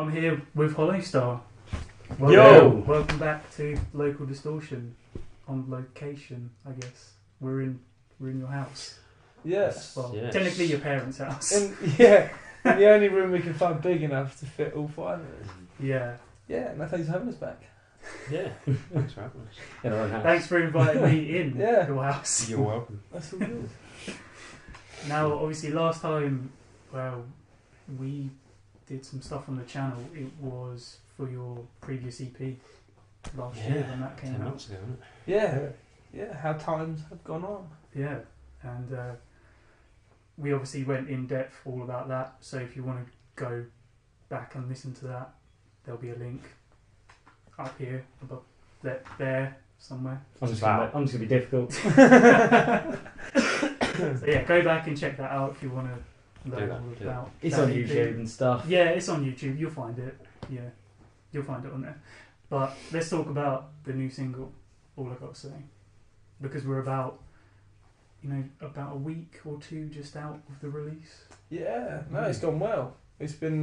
I'm here with Hollowstar. Welcome back to Local Distortion on location. I guess we're in your house. Yes. Well, Yes. Technically your parents' house. In the only room we can find big enough to fit all five of us. Yeah. Yeah, and thanks for having us back. Yeah, thanks for having us. In our own house. Thanks for inviting me in Yeah. your house. You're welcome. That's all good. Now, obviously, last time, we did some stuff on the channel. It was for your previous EP last year when that came 10 out. months ago, wasn't it? Yeah, how times have gone on. Yeah, and we obviously went in depth all about that. So if you want to go back and listen to that, there'll be a link up here, above there somewhere. I'm just going to be difficult. So yeah, go back and check that out if you want to learn that, all do about. It's that on EP. YouTube and stuff. Yeah, it's on YouTube. You'll find it. Yeah, you'll find it on there. But let's talk about the new single. All I got to say, because we're about a week or two just out of the release. Yeah, no, it's gone well. It's been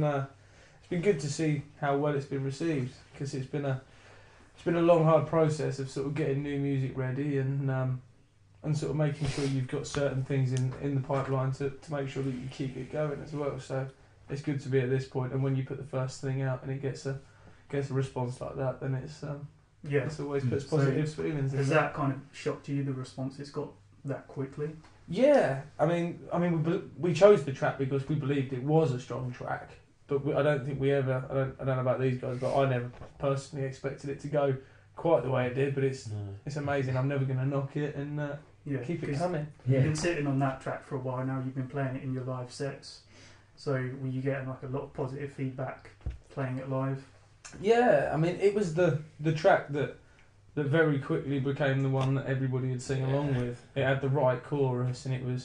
good to see how well it's been received, because it's been a long, hard process of sort of getting new music ready and sort of making sure you've got certain things in the pipeline to make sure that you keep it going as well. So it's good to be at this point, and when you put the first thing out and it gets a response like that, then it's always puts positive feelings. Has that kind of shocked you, the response it's got that quickly? Yeah, I mean, we chose the track because we believed it was a strong track, but I don't think we ever. I don't know about these guys, but I never personally expected it to go quite the way it did. But it's amazing. I'm never going to knock it and keep it coming. You've been sitting on that track for a while now. You've been playing it in your live sets. So were you getting like a lot of positive feedback playing it live? Yeah, I mean, it was the track that very quickly became the one that everybody would sing along with. It had the right chorus, and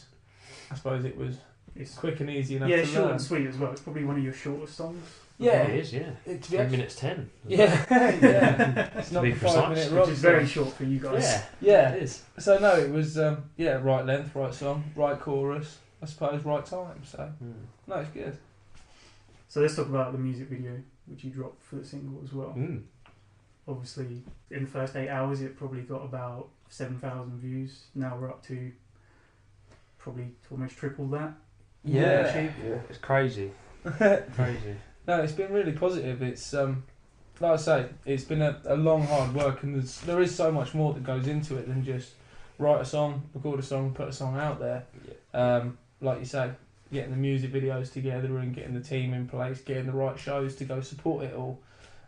it's quick and easy enough to learn. Short and sweet as well. It's probably one of your shortest songs. Yeah, It is, yeah. 3 minutes 10. Yeah, yeah. It's not be the precise, 5-minute Which rock is very song. short for you guys. Yeah. It is. So no, it was right length, right song, right chorus, I suppose, right time. So no, it's good. So let's talk about the music video, which you dropped for the single as well. Obviously, in the first 8 hours, it probably got about 7,000 views. Now we're up to probably almost triple that. Yeah. It's crazy. Crazy. No, it's been really positive. It's like I say, it's been a long, hard work, and there is so much more that goes into it than just write a song, record a song, put a song out there. Yeah. Like you say, getting the music videos together and getting the team in place, getting the right shows to go support it all.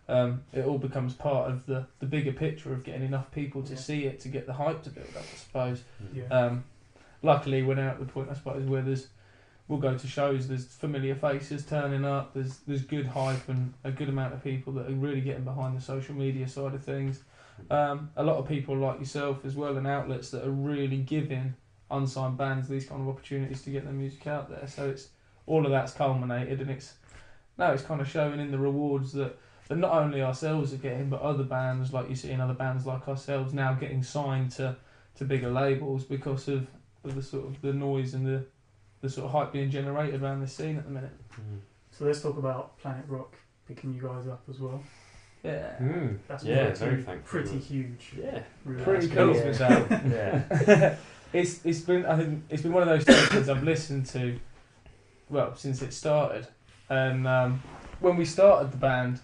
It all becomes part of the bigger picture of getting enough people to see it, to get the hype to build up, I suppose. Yeah. Luckily, we're now at the point, I suppose, where we'll go to shows, there's familiar faces turning up, there's good hype and a good amount of people that are really getting behind the social media side of things. A lot of people like yourself as well, and outlets that are really giving unsigned bands these kind of opportunities to get their music out there. So it's all of that's culminated, and it's kind of showing in the rewards that not only ourselves are getting, but other bands, like you see in other bands like ourselves, now getting signed to bigger labels because of the sort of the noise and the sort of hype being generated around this scene at the minute. So let's talk about Planet Rock picking you guys up as well. Yeah. That's very thankful. pretty huge. Yeah. Really. Pretty cool. Yeah. It's been one of those stations I've listened to, well, since it started. And when we started the band,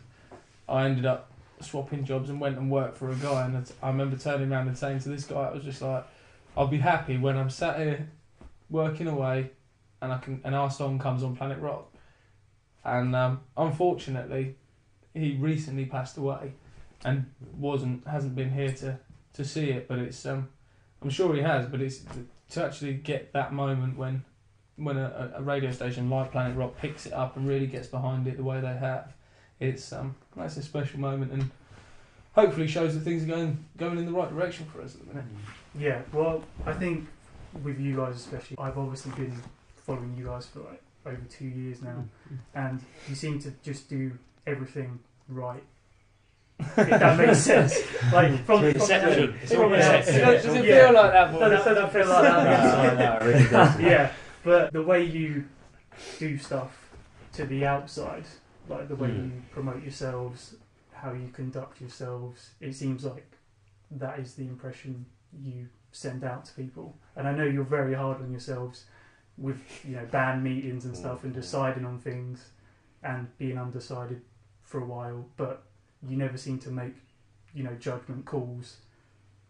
I ended up swapping jobs and went and worked for a guy, and I remember turning around and saying to this guy, I was just like, I'll be happy when I'm sat here working away and our song comes on Planet Rock. And unfortunately, he recently passed away and hasn't been here to see it, but it's I'm sure he has, but it's to actually get that moment when a radio station like Planet Rock picks it up and really gets behind it the way they have. It's that's a special moment, and hopefully shows that things are going in the right direction for us at the minute. Yeah, well, I think with you guys especially, I've obviously been following you guys for like over 2 years now, and you seem to just do everything right. If that makes sense. Like from Inception. Does it feel like that? No, that doesn't feel like that. No, it really doesn't. Yeah, but the way you do stuff to the outside like the way you promote yourselves, how you conduct yourselves. It seems like that is the impression you send out to people. And I know you're very hard on yourselves with, you know, band meetings and stuff and deciding on things and being undecided for a while, but you never seem to make, you know, judgment calls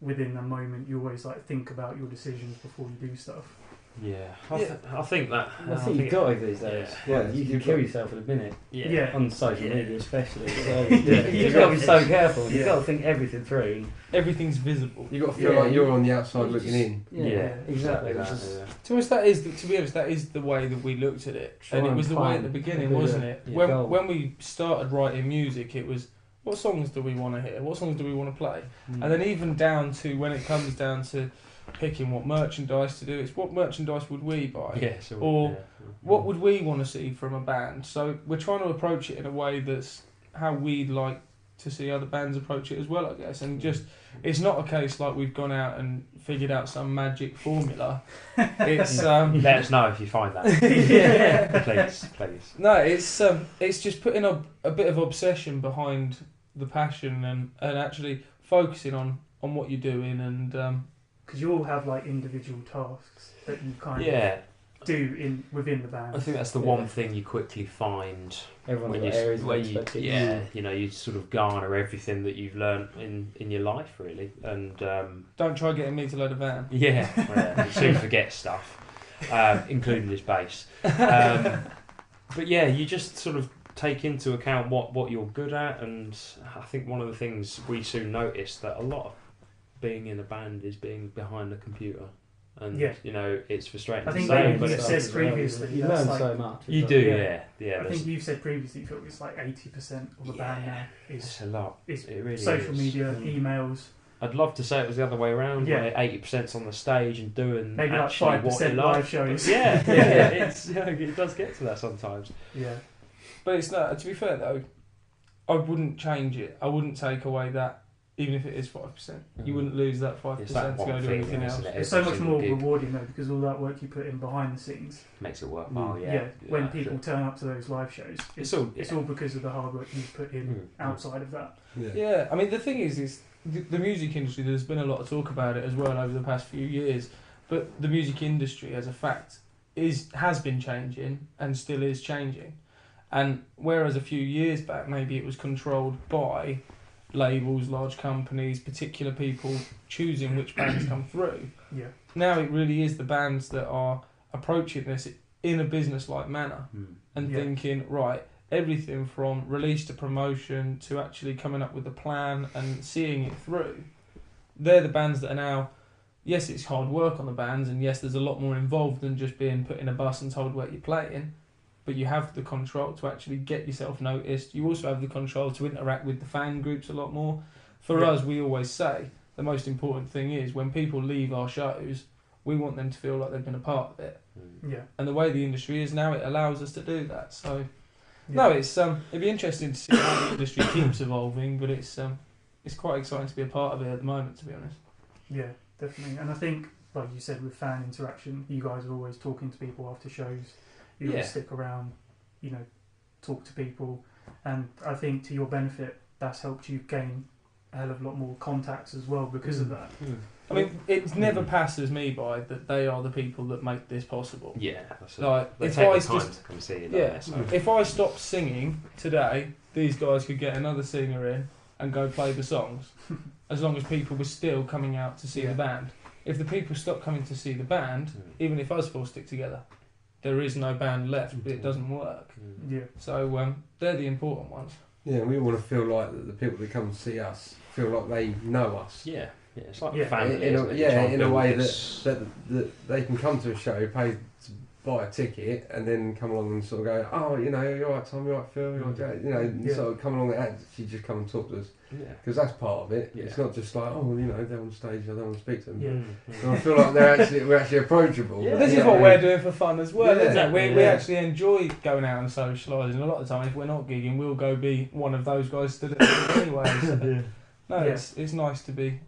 within the moment. You always like think about your decisions before you do stuff. Yeah, I think that. I think you've got to these days. Yeah. Well, you can kill yourself in a minute. Yeah. On social media especially. So Yeah. you've got to be so careful. Yeah. You've got to think everything through. Everything's visible. You've got to feel like you're on the outside looking in. Yeah, exactly. That, To us, to be honest, that is the way that we looked at it, Try and it and was the way at find the beginning, the- wasn't it? yeah, goal. When we started writing music, it was what songs do we want to hear, what songs do we want to play, and then even down to when it comes down to picking what merchandise to do, it's what merchandise would we buy, what would we want to see from a band. So we're trying to approach it in a way that's how we'd like to see other bands approach it as well, I guess. And just, it's not a case like we've gone out and figured out some magic formula. It's let us know if you find that. please. No, it's just putting a bit of obsession behind the passion and actually focusing on what you're doing and Because you all have like individual tasks that you kind of do within the band. I think that's the one thing you quickly find Everyone's when got areas where of you, expertise. you know, you sort of garner everything that you've learnt in your life, really, and don't try getting me to load a van. you soon forget stuff, including his bass. But yeah, you just sort of take into account what you're good at, and I think one of the things we soon noticed that a lot of being in a band is being behind a computer. And you know, it's frustrating I think to say, you but said previously you that's learn like, so much. you do, yeah. I think you've said previously you feel it's like 80% of a band now It's is a lot. is It really social is. media, emails. I'd love to say it was the other way around, Yeah. where 80%'s on the stage and doing Maybe like actually what you 5% like. live shows. Yeah, it's it does get to that sometimes. Yeah. But it's not. To be fair though, I wouldn't change it. I wouldn't take away that, even if it is 5%. You wouldn't lose that 5% It's that to go one do thing, anything else. isn't it? It's so much Every more single gig rewarding though because all that work you put in behind the scenes. makes it worthwhile. When people turn up to those live shows, it's all because of the hard work you've put in outside of that. Yeah, I mean the thing is the music industry. There's been a lot of talk about it as well over the past few years, but the music industry, as a fact, has been changing and still is changing. And whereas a few years back maybe it was controlled by labels, large companies, particular people choosing which bands come through. Yeah. Now it really is the bands that are approaching this in a business-like manner and thinking, right, everything from release to promotion to actually coming up with a plan and seeing it through. They're the bands that are now, yes, it's hard work on the bands, and yes, there's a lot more involved than just being put in a bus and told where you're playing, but you have the control to actually get yourself noticed. You also have the control to interact with the fan groups a lot more. For us, we always say the most important thing is when people leave our shows, we want them to feel like they've been a part of it. Yeah. And the way the industry is now, it allows us to do that. So, no, it's it'd be interesting to see how the industry keeps evolving, but it's quite exciting to be a part of it at the moment, to be honest. Yeah, definitely. And I think, like you said, with fan interaction, you guys are always talking to people after shows. You always stick around, you know, talk to people, and I think to your benefit, that's helped you gain a hell of a lot more contacts as well because of that. I mean, it never passes me by that they are the people that make this possible. Yeah, like they if take I the time just to come see it. if I stopped singing today, these guys could get another singer in and go play the songs, as long as people were still coming out to see the band. If the people stop coming to see the band, even if us four stick together, there is no band left. It doesn't work. Yeah. So they're the important ones. Yeah, we want to feel like that the people that come and see us feel like they know us. Yeah, it's like family. In a way this... that they can come to a show, pay to buy a ticket, and then come along and sort of go, oh, you know, you're right, Tom, you're right, Phil, you're right, Jack, you know, sort of come along and actually just come and talk to us. Because that's part of it. It's not just like, oh, you know, they're on stage, I don't want to speak to them. And I feel like we're actually approachable. Well, this is what we're doing for fun as well, isn't it? We Yeah. actually enjoy going out and socialising. A lot of the time, if we're not gigging, we'll go be one of those guys stood at the gig anyway. So, no, it's nice to be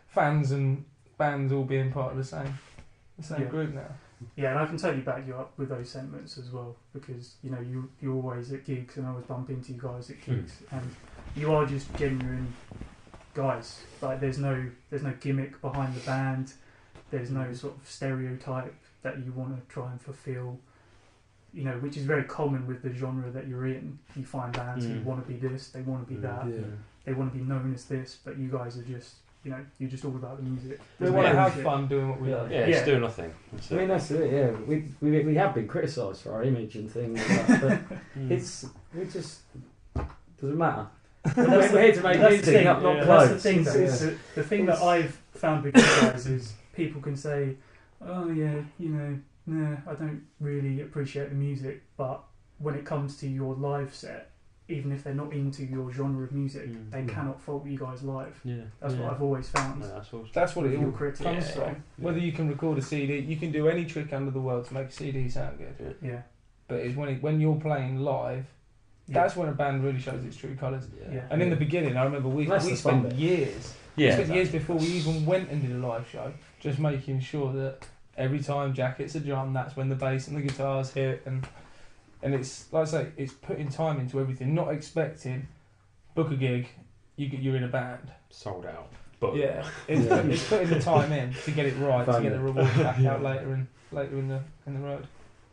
fans and bands all being part of the same group now. Yeah, and I can totally back you up with those sentiments as well, because you know you're always at gigs, and I always bump into you guys at gigs, and you are just genuine guys. Like there's no gimmick behind the band. There's no sort of stereotype that you want to try and fulfill. You know, which is very common with the genre that you're in. You find bands who want to be this, they want to be that, they want to be known as this, but you guys are just, you know, you're just all about the music. We want to have fun doing what we do. Yeah, it's doing nothing. I mean, that's it. Yeah, we have been criticised for our image and things, like that, but we just doesn't matter. We're here to make music, not clothes. That's the thing, though. The thing that I've found with you guys is people can say, "Oh yeah, you know, nah, I don't really appreciate the music," but when it comes to your live set, even if they're not into your genre of music, they cannot fault you guys live. Yeah, that's what I've always found. No, that's awesome. That's what it all critics. comes from. Yeah. Whether you can record a CD, you can do any trick under the world to make a CD sound good. Yeah. But it's when you're playing live, that's when a band really shows its true colours. Yeah. And in the beginning, I remember we spent years. We spent years before we even went and did a live show, just making sure that every time Jack hits a drum, that's when the bass and the guitars hit, and it's like I say, it's putting time into everything, not expecting book a gig, you're in a band, sold out. But it's putting the time in to get it right, to get the reward back out later in the road.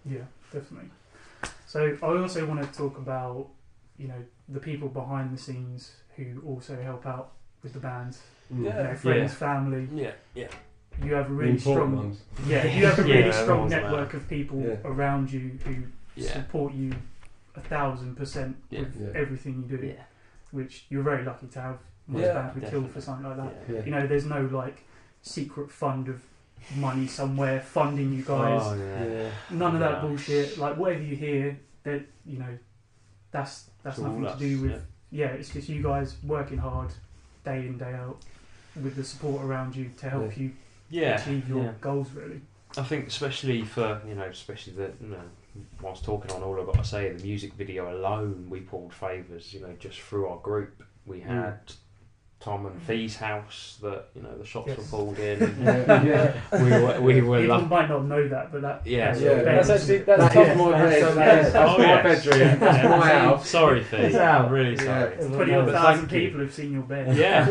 Yeah, definitely. So I also want to talk about, you know, the people behind the scenes who also help out with the band. You know, friends, family. Yeah. You have a really strong ones. Yeah, you have a really strong network of people around you who support you 1,000% with everything you do. Which you're very lucky to have. Most bands would kill for something like that. You know, there's no like secret fund of money somewhere funding you guys. None of that bullshit. Like whatever you hear, that you know, that's nothing to do with. It's just you guys working hard, day in day out, with the support around you to help you achieve your goals. Really, I think especially for especially the whilst talking on all I've got to say, the music video alone, we pulled favours. You know, just through our group, we had Tom and Fee's house that the shots were pulled in. We were. People might not know that, but that that's actually that's my bed. That's my bedroom. That's my house. Sorry, Fee. I'm really sorry. 20,000 people have seen your bed. Yeah,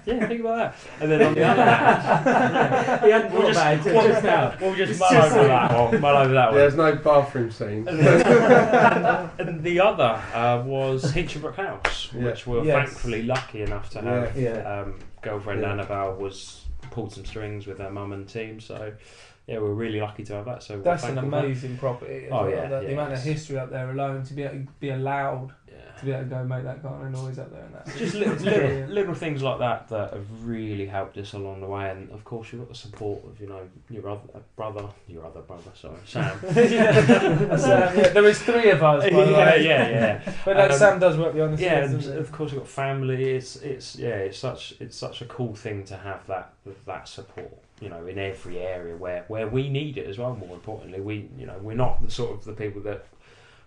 think about that. And then on the other hand, he hadn't thought about it just now. We'll just mull over that one. There's no bathroom scene. And the other was Hinchinbrook House, which we're thankfully lucky enough to have. Girlfriend Annabelle pulled some strings with her mum and team, so we're really lucky to have that. So that's an amazing property. The amount of history up there alone, to be allowed to be able to go make that kind of noise up there, and that just little things like that have really helped us along the way. And of course you've got the support of your other brother, Sam. There is three of us, by the way. But Sam does work behind the scenes. And of course we've got family. It's such a cool thing to have that support. In every area where we need it as well. More importantly, we're not the sort of the people that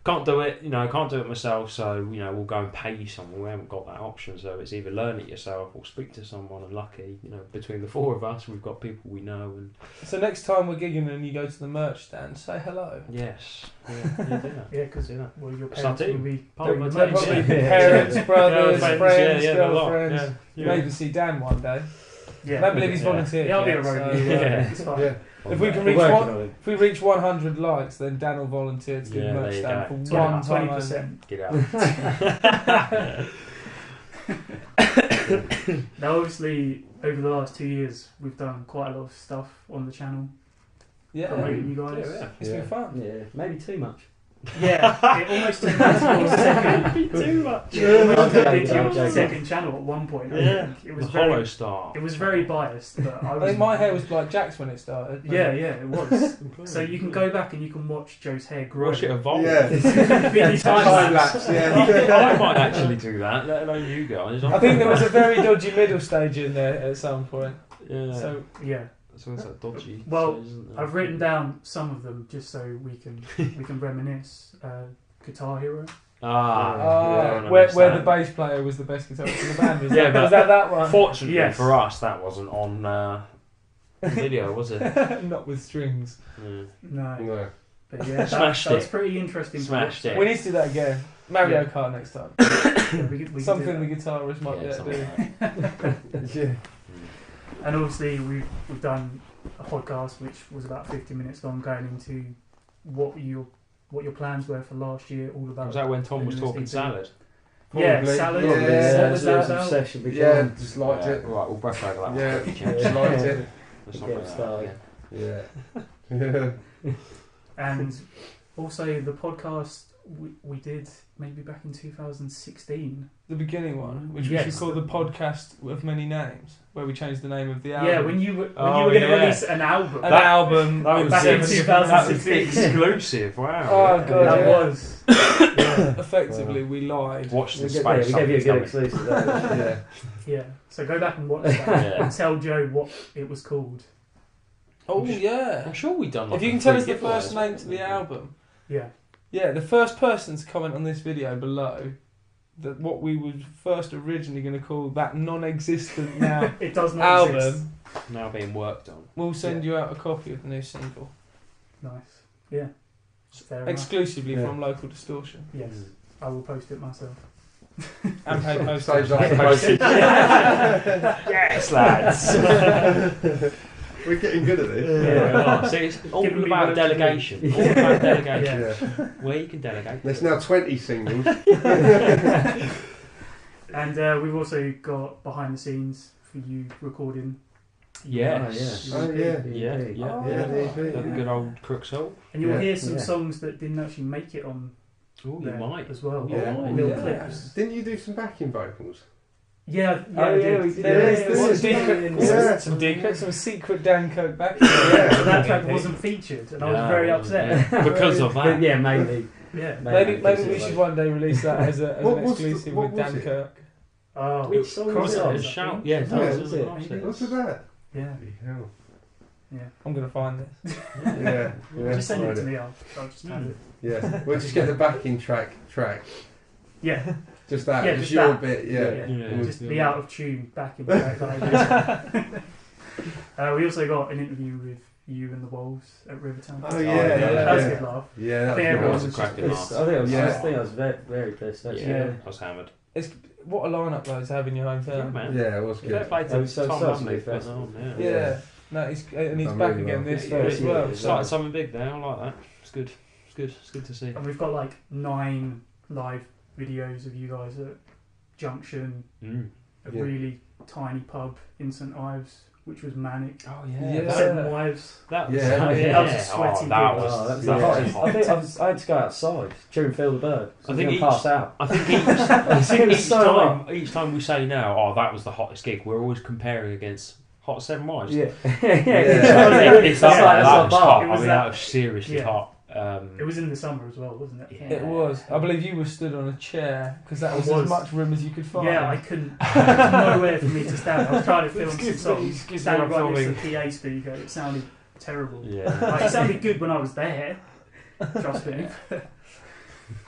can't do it. I can't do it myself. So we'll go and pay someone. We haven't got that option. So it's either learn it yourself or speak to someone. And lucky, between the four of us, we've got people we know. And so next time we're gigging and you go to the merch stand, say hello. Yes. Do that. Because your parents will be part of the team. Parents, brothers, friends, girlfriends. girlfriends. You may even see Dan one day. I don't believe he's volunteered. I'll be a roadie. If we reach 100 likes, then Dan will volunteer to do the merch stand for 20%. Get out. Now, obviously, over the last 2 years, we've done quite a lot of stuff on the channel. Promoting you guys. It's been fun. Yeah, maybe too much. Yeah, it almost turned into your second. Too much. It almost turned into your second channel at one point. I think. It was Hollowstar. It was very biased, but I think my hair was like Jack's when it started. Yeah, it was. So you can go back and you can watch Joe's hair grow. Watch it evolve. Time lapse. I might actually do that. Let alone you guys. I think there was a very dodgy middle stage in there at some point. Yeah. So So it's that dodgy. Well, I've written down some of them just so we can reminisce. Guitar Hero. Where the bass player was the best guitarist in the band. Was that one? Fortunately for us, that wasn't on video, was it? Not with strings. Yeah. No. No. But yeah, Smashed that was it. pretty interesting. Smashed it. We need to do that again. Mario Yeah. Kart next time. Yeah, we could Something do the guitarist might Yeah, be able to something do. like that. Yeah. that. And obviously we've done a podcast which was about 50 minutes long, going into what your plans were for last year, all about. Was that when Tom was talking salad? Yeah, Probably. salad. Yeah, What was that That's about? obsession began. Yeah, just liked Yeah, it. Right, we'll brush over that Yeah, one. quickly, chaps. just liked it. Let's not Get bring that up started. again. Yeah. Yeah. And also the podcast we did maybe back in 2016. The beginning one, which we Yes. should call the podcast of many names, where we changed the name of the album. Yeah, when you were Oh, going to yeah. release an album. An album. That was Back in 2016. 2016. Exclusive, wow. Oh, God, that yeah. was. Effectively, we lied. Watch the We space. gave you a good something's exclusive there. Yeah. Yeah. So go back and watch that Yeah. and tell Joe what it was called. Oh, coming. yeah. I'm sure we've done like If you a can tell free us the giveaway first or name to something. the album. Yeah. Yeah, the first person to comment on this video below that what we were first originally going to call that non-existent now It does not exist. album, Now being worked on. we'll send you out a copy of the new single. Nice. Yeah. Fair enough. Exclusively Yeah. from Local Distortion. Yes. I will post it myself. And pay postage. Saves us the postage. Yes, lads. We're getting good at this. Yeah. See, it's all Giving me about work to do. delegation. All about delegation. Yeah. Yeah. Where you can delegate. There's now 20 singles. And we've also got behind the scenes for you recording. Yes. Oh, yeah. Yeah, yeah. Oh, Yeah, the EP. The good old Crook's Hill. And you'll Yeah. hear some Yeah. songs that didn't actually make it on Oh, you there might. as well. Yeah. Little Yeah. clips. Didn't you do some backing vocals? Yeah, Oh, we yeah, did. we did. There Yeah, is yeah, some yeah. secret, Yeah. some secret, some secret Dan Coke back. Yeah. So that track wasn't featured, and I was No, very it wasn't, upset. yeah. Because of But that. yeah, mainly. Yeah. Maybe we should one day release that as an What was the- exclusive what with was Dan it? Kirk. Oh, Which song was Cross it? it A is, I shout. think. Yeah, Yeah, that was it? What's with that? Yeah. Bloody hell. Yeah. I'm going to find this. Yeah. Yeah. Just send it Right. to me. I'll just have it. Yeah. We'll just get the backing track. Yeah. Just that. Yeah, just just your that. bit. Yeah. Yeah. Just the out of tune backing track that I did. We also got an interview with you and the Wolves at Rivertown. Oh, yeah, That was a yeah. good laugh. Yeah. That I think was everyone nice. was a was cracking just- laugh. I think I was, Yeah. I think I was very, very pissed actually. Yeah. I was hammered. What a lineup though to have in your Yeah, hometown. man. Yeah, it was Fair good. play That to was so Tom such a Lumley big for putting festival. on. Yeah. Yeah. No, he's Done back really again well. this Yeah, year yeah, as yeah. well. Started something big there. I like that. It's good. It's good. It's good to see. And we've got like 9 live videos of you guys at Junction, Mm. a Yeah. really tiny pub in St Ives, which was manic. Oh Yeah. Seven Wives. That was, Yeah. oh, yeah. That was a sweaty Oh, that gig. was, Oh, that was Yeah. the hottest. I had to go outside during Feel the Bird. So I I think think each- pass out. I think each So time, each time we say now, oh, that was the hottest gig, we're always comparing against Hot 7 Wives. Yeah. It's It's that, like- that it's like was bar. hot. It I was mean, that- that was seriously Yeah. hot. It was in the summer as well, wasn't it? Yeah. It was. I believe you were stood on a chair because that I was, was. as much room as you could find. Yeah, I couldn't. There was nowhere for me to stand. I was trying to film some Excuse me, songs. excuse me, Standing I'm right next to filming. the PA speaker, it sounded terrible. Yeah. Like, it sounded good when I was there. Trust me.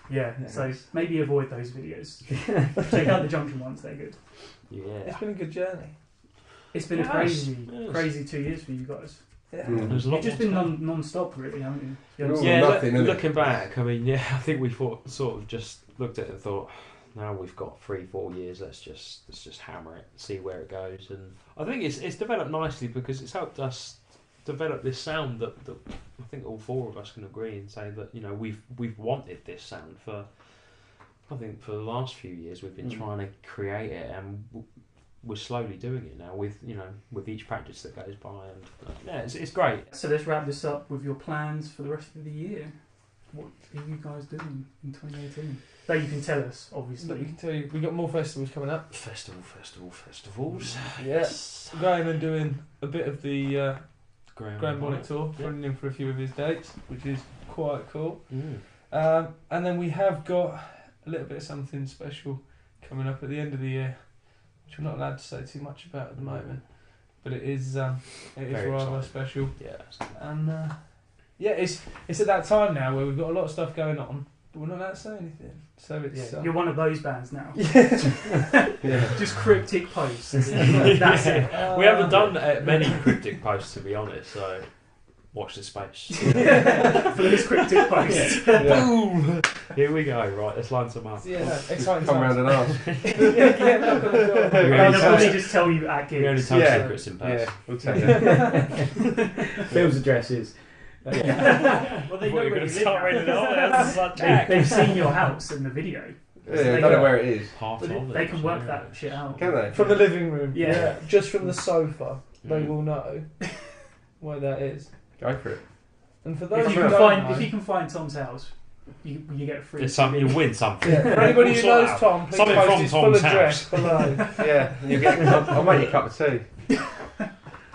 Yeah, so maybe avoid those videos. Check out the Junction ones; they're good. Yeah. It's been a good journey. It's been a Yes, crazy, yes. crazy 2 years for you guys. Yeah. Mm. There's a lot You've just more been to come. non-stop, really, haven't you? You Well, understand? Yeah, nothing, innit? looking back, I mean, yeah, I think we sort of just looked at it and thought, now we've got 3-4 years, let's just hammer it, see where it goes, and I think it's developed nicely because it's helped us develop this sound that I think all 4 of us can agree and say that, you know, we've wanted this sound for, I think for the last few years we've been trying to create it, and we're slowly doing it now with, you know, with each practice that goes by, and yeah, it's great. So let's wrap this up with your plans for the rest of the year. What are you guys doing in 2018? That you can tell us, Look, we obviously. can tell you, we've got more festivals coming up. Festivals. Yes. Going and doing a bit of the Grand Bonnet Tour, Yeah. running in for a few of his dates, which is quite cool. Mm. And then we have got a little bit of something special coming up at the end of the year, which we're not allowed to say too much about at the moment, but it is Very rather exciting. special. Yeah. And yeah, it's at that time now where we've got a lot of stuff going on, we're not allowed to say anything. So it's You're one of those bands now. Yeah. Just cryptic posts. That's it. We haven't done many cryptic posts, to be honest, so watch this space. For those cryptic posts. Boom! Here we go, right, let's line some up. Yeah, no, exciting Come round times. and ask. Yeah, knock on the door. We They'll only probably tell- just tell you at We only gigs. tell Yeah. secrets in person. Yeah, we'll tell you. Phil's addresses. Well, they I know thought where you were you going to live start now. reading it off. They've seen your house in the video. Yeah, I don't know where it is. Part But of it. they can work that shit out. Can they? From the living room. Yeah. Just from the sofa, they Mm. will know where that is. Go for it. And for those If who you, can don't find, know, if you can find Tom's house, you get a free. There's some, you win something. for anybody who We'll knows sort Tom, please Something post from his full Tom's address below. Yeah, you get. I'll make you a cup of tea.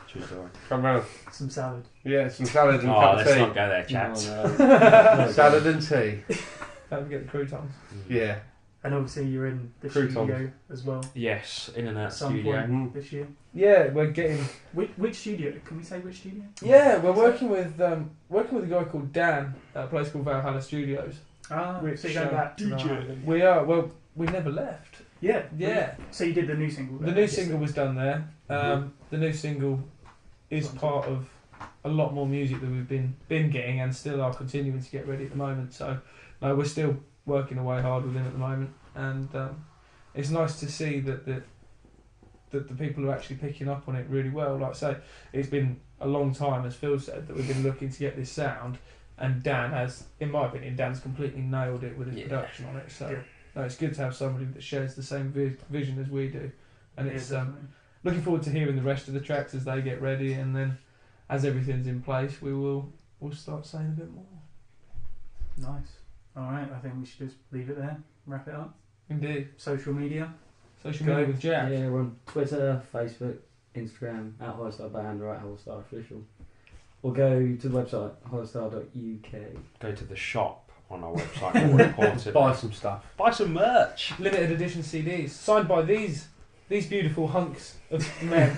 True story. Come round. Some salad. Yeah, some salad and a Oh, cup let's of not tea. go there, chaps. No. Salad and tea. Don't forget the croutons. Yeah. And obviously you're in the Croutons. studio as well Yes, in and out at some studio. point Mm. this year. Yeah, we're getting. Which studio? Can we say which studio? Yeah, we're working with a guy called Dan at a place called Valhalla Studios. Ah, Which, so you're going back to DJ. We are. Well, we never left. Yeah. Yeah. So you did the new single. The then, new obviously. single was done there. The new single is part of a lot more music that we've been getting and still are continuing to get ready at the moment. So no, we're still working away hard with him at the moment, and it's nice to see that the people are actually picking up on it really well. Like I say, it's been a long time, as Phil said, that we've been looking to get this sound, and Dan has, in my opinion, Dan's completely nailed it with his production on it. So no, it's good to have somebody that shares the same vision as we do, and it's looking forward to hearing the rest of the tracks as they get ready, and then as everything's in place, we'll start saying a bit more. Nice. All right. I think we should just leave it there. Wrap it up. Indeed. Social media. Social media with Jack. Yeah, we're on Twitter, Facebook, Instagram, at Hollowstar Band or at Hollowstar Official. Or go to the website, hollowstar.uk. Go to the shop on our website. More important. Buy some stuff. Buy some merch. Limited edition CDs signed by these beautiful hunks of men.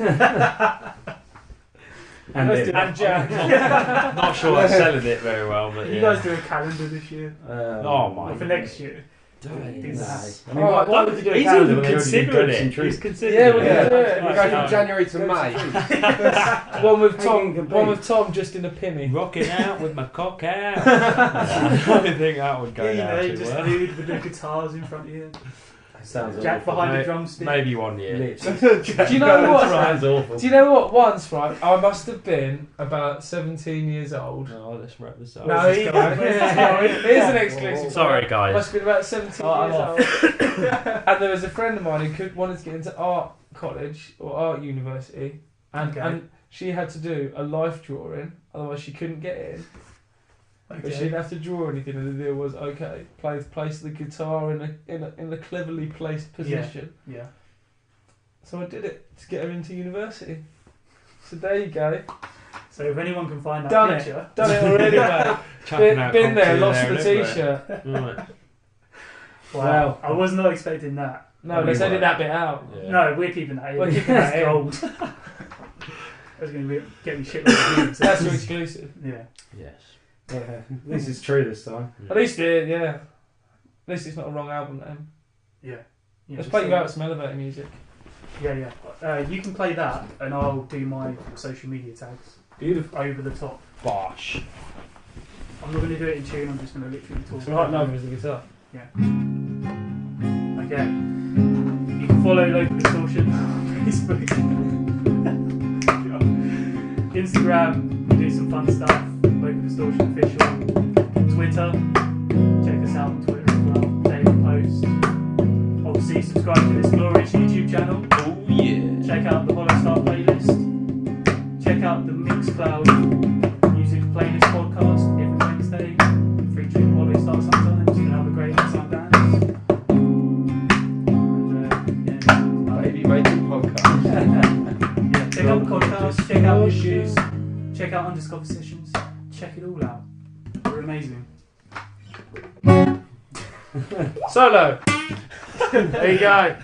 And Let's it. do that. And Jack. Not sure I'm selling it very well, but Can yeah. you guys do a calendar this year? Oh my Or for next year? Do Do it. that. I mean, why would you do a He's calendar even when they already do considering Goats and it. Trees? He's considering Yeah, it. we're Yeah. gonna do it. We go from January to May. One with How Tom. you can One compete? with Tom just in a pinny. Rocking out with my cock out. I don't think that would go Yeah, you down know, too just well. nude with the guitars in front of you. Sounds Jack awful. behind the Mate, drumstick. Maybe one year. Literally. Do you know what? Sounds awful. Do you know what? Once, right, I must have been about 17 years old. No, let's wrap this up. No, Where's this going? here's an exclusive. Sorry, I guys. must have been about 17 Oh, years I'm old. And there was a friend of mine who wanted to get into art college or art university, and, Okay. and she had to do a life drawing, otherwise she couldn't get in. But she didn't have to draw anything, and the deal was okay. Place the guitar in a cleverly placed position. Yeah. So I did it to get her into university. So there you go. So if anyone can find that Done picture, Done it already, mate. Chucking out Been there, content lost there, the innit, t-shirt. but- Right. wow, I was not expecting that. No, let's edit that bit out. Yeah. No, we're keeping that in. We're keeping that in. gold. That's going to get me shit like views. That's your exclusive. Yeah. Yes. Yeah, at least it's true this time. At least it, yeah. At least it's not a wrong album name. Yeah. Let's play you out with some elevator music. Yeah. You can play that, and I'll do my social media tags. Beautiful. Over the top. Bosh. I'm not going to do it in tune. I'm just going to literally talk. Some hot numbers the guitar. Okay. You can follow Local Distortion on Facebook, Instagram. We do some fun stuff. Local Distortion Official. Twitter. Check us out on Twitter as well. Daily post. Obviously, subscribe to this glorious YouTube channel. Oh yeah. Check out the Hollowstar playlist. Check out the Mixcloud music playlist podcast every Wednesday, featuring Hollowstar sometimes and other great outside bands. And, Baby making podcast. yeah, check out the podcast, check out the reviews, check out Undiscovered Sessions, check it all out. We're amazing. Solo. There you go.